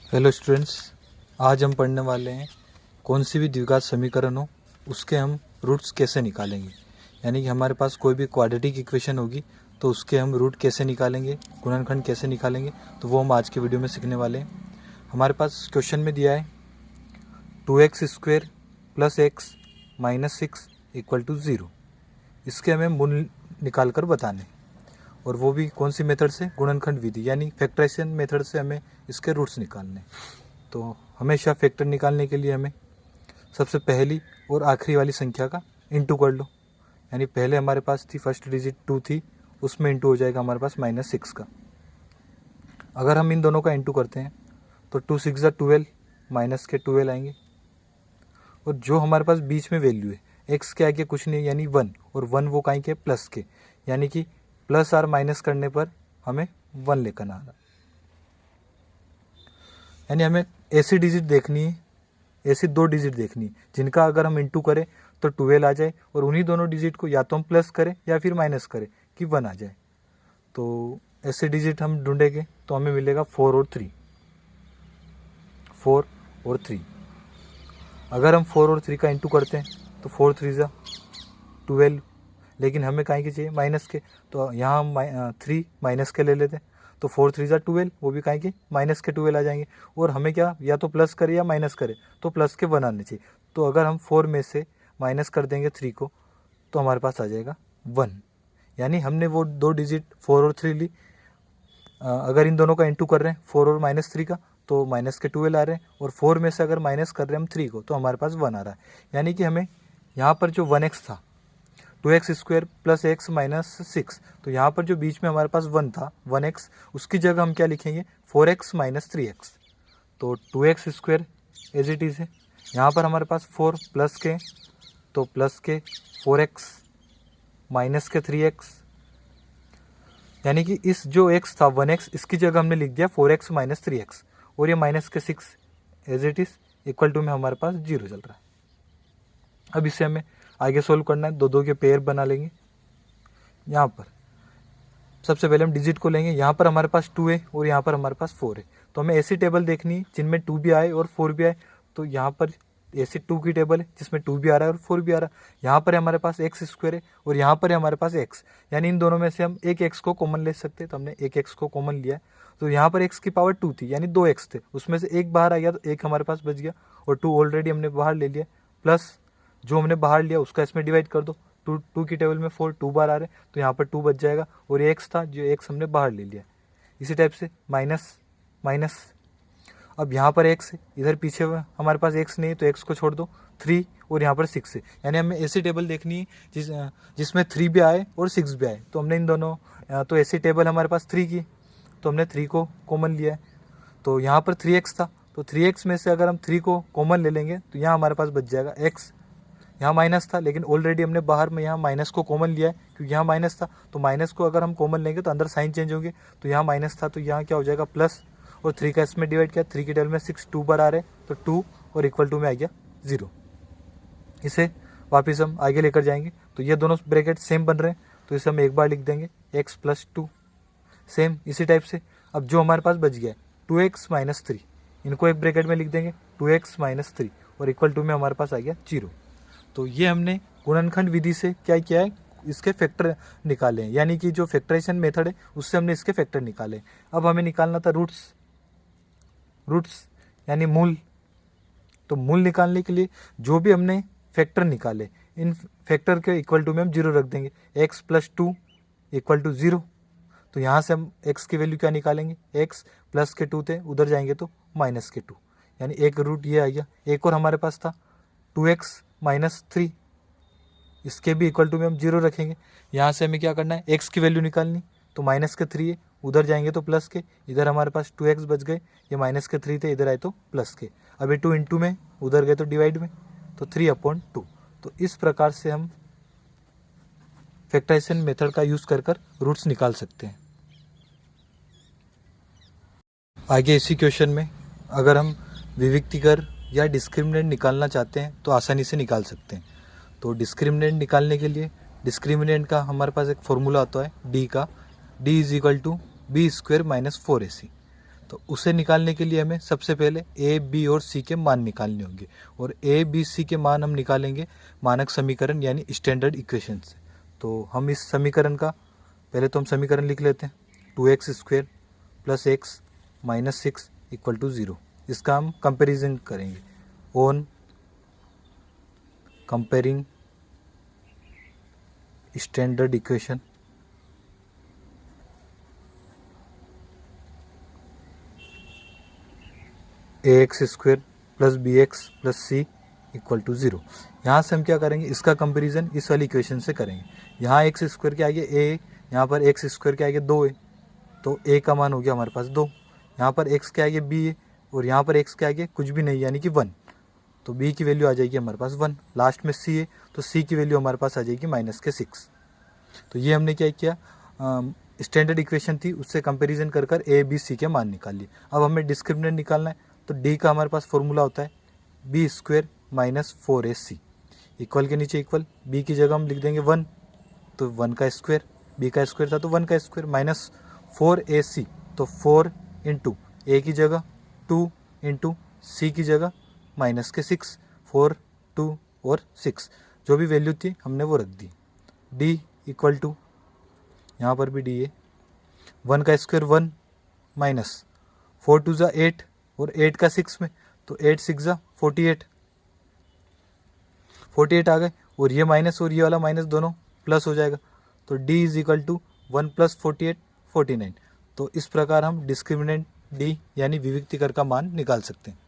Hello students, आज हम पढ़ने वाले हैं कौन सी भी द्विघात समीकरण हो उसके हम रूट्स कैसे निकालेंगे। यानी कि हमारे पास कोई भी क्वाड्रेटिक इक्वेशन होगी तो उसके हम रूट कैसे निकालेंगे, गुणनखंड कैसे निकालेंगे, तो वो हम आज के वीडियो में सीखने वाले हैं। हमारे पास क्वेश्चन में दिया है 2x² + x - 6 = 0। इसके हमें मूल निकाल कर बताने हैं, और वो भी कौन सी मेथड से, गुणनखंड विधि यानी फैक्टराइजेशन मेथड से हमें इसके रूट्स निकालने। तो हमेशा फैक्टर निकालने के लिए हमें सबसे पहली और आखिरी वाली संख्या का इंटू कर लो। यानी पहले हमारे पास थी फर्स्ट डिजिट 2 थी, उसमें इंटू हो जाएगा हमारे पास -6 का। अगर हम इन दोनों का इंटू करते हैं तो 2 6 12, माइनस के 12 आएंगे। और जो हमारे पास बीच में वैल्यू है एक्स के आगे कुछ नहीं यानी 1, और 1 वो काई के प्लस के, यानी कि प्लस और माइनस करने पर हमें 1 लेकर आना। यानी हमें ऐसी डिजिट देखनी है, ऐसी 2 डिजिट देखनी है जिनका अगर हम इंटू करें तो 12 आ जाए, और उन्हीं दोनों डिजिट को या तो हम प्लस करें या फिर माइनस करें कि 1 आ जाए। तो ऐसे डिजिट हम ढूंढेंगे तो हमें मिलेगा 4 और 3, 4 और 3। अगर हम 4 और 3 का इंटू करते हैं तो 4 3 12, लेकिन हमें काहे की चाहिए, माइनस के, तो यहाँ हम 3 माइनस के ले लेते हैं। तो 4 3 12, वो भी काहे की माइनस के 12 आ जाएंगे। और हमें क्या, या तो प्लस करे या माइनस करे, तो प्लस के 1 आने चाहिए। तो अगर हम 4 में से माइनस कर देंगे 3 को तो हमारे पास आ जाएगा 1। यानी हमने वो 2 डिजिट 4 और 3 ली। अगर इन दोनों का इंटू कर रहे हैं 4 और -3 का तो माइनस के 12 आ रहे हैं, और 4 में से अगर माइनस कर रहे हैं हम 3 को तो हमारे पास 1 आ रहा है। यानी कि हमें यहाँ पर जो 1x था, 2x² + x - 6, तो यहाँ पर जो बीच में हमारे पास 1 था 1x, उसकी जगह हम क्या लिखेंगे, 4x - 3x। तो 2x² एज इट इज़ है। यहाँ पर हमारे पास 4 प्लस के, तो प्लस के 4x माइनस के 3x, यानी कि इस जो x था 1x, इसकी जगह हमने लिख दिया 4x - 3x, और ये माइनस के 6 as it is equal to में हमारे पास 0 चल रहा है। अब इसे हमें आगे सोल्व करना है, 2 के पेयर बना लेंगे। यहाँ पर सबसे पहले हम डिजिट को लेंगे, यहाँ पर हमारे पास 2 है और यहाँ पर हमारे पास 4 है। तो हमें ऐसी टेबल देखनी है जिनमें 2 भी आए और 4 भी आए। तो यहाँ पर ऐसी 2 की टेबल है जिसमें 2 भी आ रहा है और 4 भी आ रहा है। यहाँ पर हमारे पास x² है और यहाँ पर है हमारे पास x, यानी इन दोनों में से हम एक x को कॉमन ले सकते हैं। तो हमने एक x को कॉमन लिया है। तो यहाँ पर x की पावर 2 थी, यानी 2x थे, उसमें से एक बाहर आ गया तो एक हमारे पास बच गया, और 2 ऑलरेडी हमने बाहर ले लिया, प्लस जो हमने बाहर लिया उसका इसमें डिवाइड कर दो। 2 की टेबल में 4 2 बार आ रहे, तो यहाँ पर 2 बच जाएगा, और ये x था जो x हमने बाहर ले लिया। इसी टाइप से माइनस माइनस, अब यहाँ पर x है, इधर पीछे हमारे पास x नहीं है तो x को छोड़ दो, 3 और यहाँ पर 6 है। यानी हमें ऐसी टेबल देखनी है जिसमें 3 भी आए और 6 भी आए। तो हमने इन दोनों, तो ऐसी टेबल हमारे पास 3 की, तो हमने 3 को कॉमन लिया है। तो यहाँ पर 3x था, तो 3x में से अगर हम 3 को कॉमन ले लेंगे तो यहाँ हमारे पास बच जाएगा x। यहाँ माइनस था लेकिन ऑलरेडी हमने बाहर में यहाँ माइनस को कॉमन लिया है, क्योंकि यहाँ माइनस था। तो माइनस को अगर हम कॉमन लेंगे तो अंदर साइन चेंज होंगे। तो यहाँ माइनस था तो यहाँ क्या हो जाएगा प्लस, और 3 का इसमें डिवाइड किया, 3 की टेबल में 6 2 बार आ रहे, तो 2 और इक्वल टू में आ गया 0। इसे वापस हम आगे लेकर जाएंगे तो ये दोनों ब्रैकेट सेम बन रहे हैं, तो इसे हम एक बार लिख देंगे x + 2। सेम इसी टाइप से अब जो हमारे पास बच गया है 2x - 3, इनको एक ब्रैकेट में लिख देंगे 2x - 3, और इक्वल टू में हमारे पास आ गया 0। तो ये हमने गुणनखंड विधि से क्या किया है, इसके फैक्टर निकाले हैं, यानी कि जो फैक्टराइजेशन मेथड है उससे हमने इसके फैक्टर निकाले। अब हमें निकालना था रूट्स यानी मूल। तो मूल निकालने के लिए जो भी हमने फैक्टर निकाले, इन फैक्टर के इक्वल टू में हम 0 रख देंगे। x + 2 = 0। तो यहाँ से हम x की वैल्यू क्या निकालेंगे, x प्लस के 2 थे, उधर जाएंगे तो माइनस के 2, यानी एक रूट ये आ गया। एक और हमारे पास था 2x - 3, इसके भी इक्वल टू में हम 0 रखेंगे। यहाँ से हमें क्या करना है, x की वैल्यू निकालनी, तो माइनस के 3 है, उधर जाएंगे तो प्लस के, इधर हमारे पास 2x बच गए, ये माइनस के 3 थे, इधर आए तो प्लस के। अब ये 2 इंटू में, उधर गए तो डिवाइड में, तो 3/2। तो इस प्रकार से हम फैक्टराइजेशन मेथड का यूज़ कर रूट्स निकाल सकते हैं। आगे इसी क्वेश्चन में अगर हम विविक्तिकर या डिस्क्रिमिनेंट निकालना चाहते हैं तो आसानी से निकाल सकते हैं। तो डिस्क्रिमिनेंट निकालने के लिए डिस्क्रिमिनेंट का हमारे पास एक फॉर्मूला होता है d का, d = b² - 4ac। तो उसे निकालने के लिए हमें सबसे पहले ए, बी और सी के मान निकालने होंगे, और ए, बी, सी के मान हम निकालेंगे मानक समीकरण यानी स्टैंडर्ड इक्वेशन से। तो हम इस समीकरण का पहले तो हम समीकरण लिख लेते हैं, 2x² + x - 6 = 0। इसका हम कंपेरिजन करेंगे, on comparing standard equation ax² + bx + c = 0। यहाँ से हम क्या करेंगे, इसका कंपेरिजन इस वाली इक्वेशन से करेंगे। यहाँ x² के आगे a, यहाँ पर x² के आगे 2 है, तो a का मान हो गया हमारे पास 2। यहाँ पर x के आगे b है और यहाँ पर x के आगे कुछ भी नहीं यानी कि 1, तो b की वैल्यू आ जाएगी हमारे पास 1। लास्ट में c है तो c की वैल्यू हमारे पास आ जाएगी -6। तो ये हमने क्या किया, स्टैंडर्ड इक्वेशन थी उससे कंपैरिजन कर कर a, b, c के मान निकाल लिए। अब हमें डिस्क्रिमिनेंट निकालना है, तो d का हमारे पास फॉर्मूला होता है b² - 4ac, इक्वल के नीचे इक्वल, b की जगह हम लिख देंगे 1, तो 1 का स्क्वायर, b का स्क्वायर था तो 1 का स्क्वायर, माइनस 4ac, तो 4 इंटू a की जगह 2 इंटू c की जगह -6, 4, 2 और 6, जो भी वैल्यू थी हमने वो रख दी। d इक्वल टू, यहाँ पर भी d है, 1 का स्क्वायर 1 माइनस 4 2 ज़ा 8 और 8 का 6 में, तो 8 6 ज़ा 48 आ गए, और ये माइनस और ये वाला माइनस दोनों प्लस हो जाएगा, तो d = 1 + 48 49। तो इस प्रकार हम डिस्क्रिमिनेंट d यानी विविक्तिकर का मान निकाल सकते हैं।